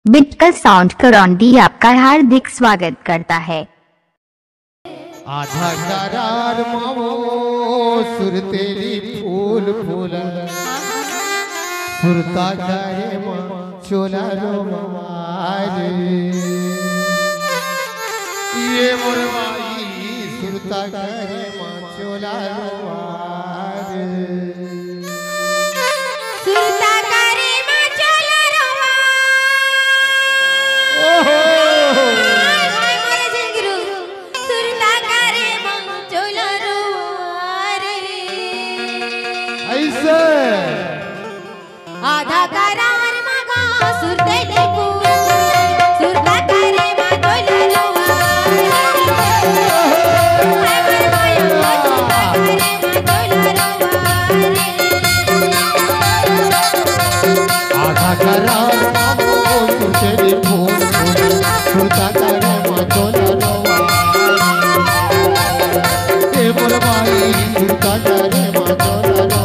बिटकल sound करौंदी आपका हार्दिक स्वागत करता है। आधा करार मावो सुर तेरी फूल फूल सुरता करे चोला रो मारे ये मुरवाई सुरता करे चोला रो मारे सुरता करे चोला रो आधा करार मगा सुर तेरी फूल सुरता करे चोला रो आधा करार मावो सुर तेरी फूल सुरता करे चोला रो ये मुरवाई सुरता करे चोला रो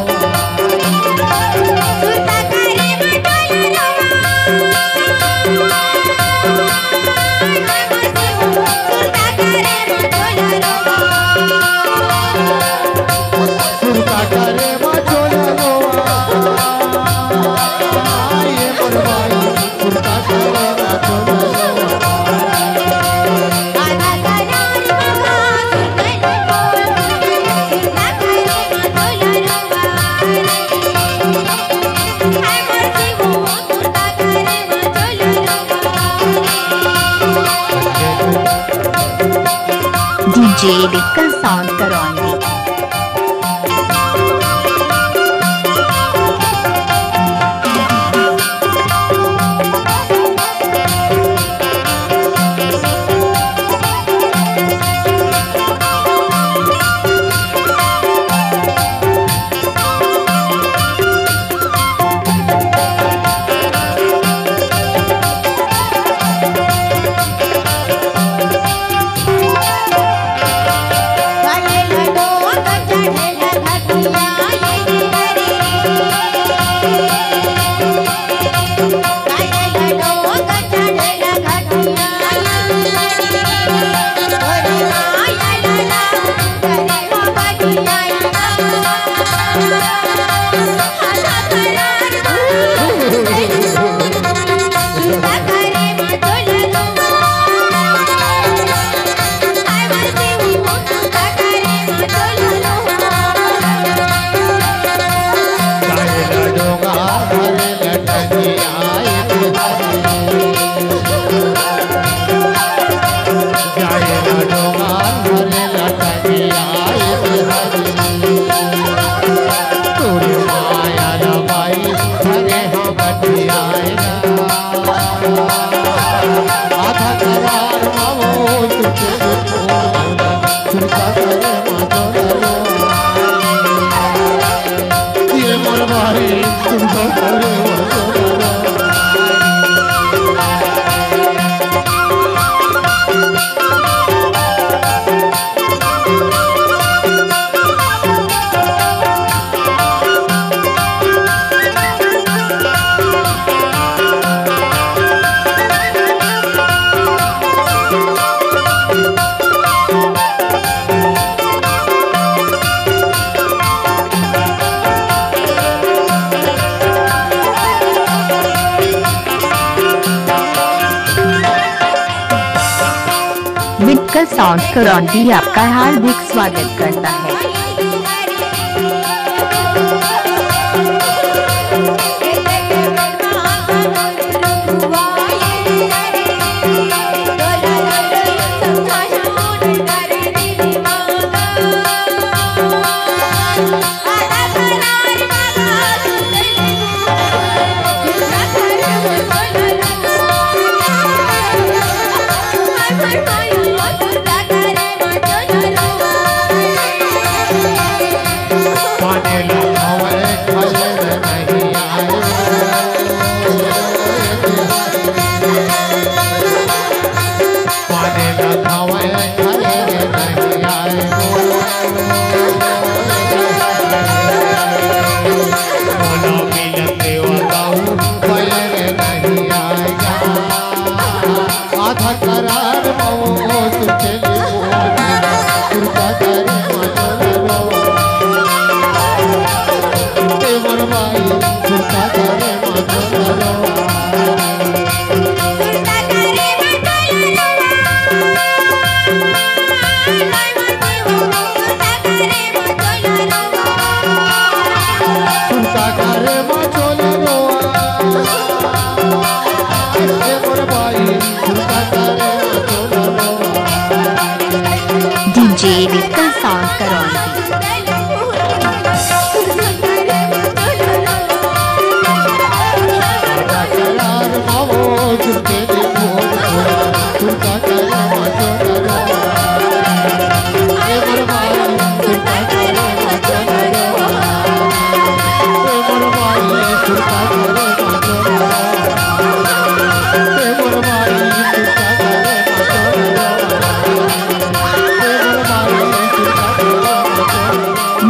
डीजे बिटकल साउंड करौंदी। बिटकल साउंड करौंदी आपका हार्दिक स्वागत करता है।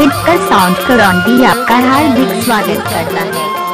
विक्टर साउंड करौंदी आपका हार्दिक स्वागत करता है।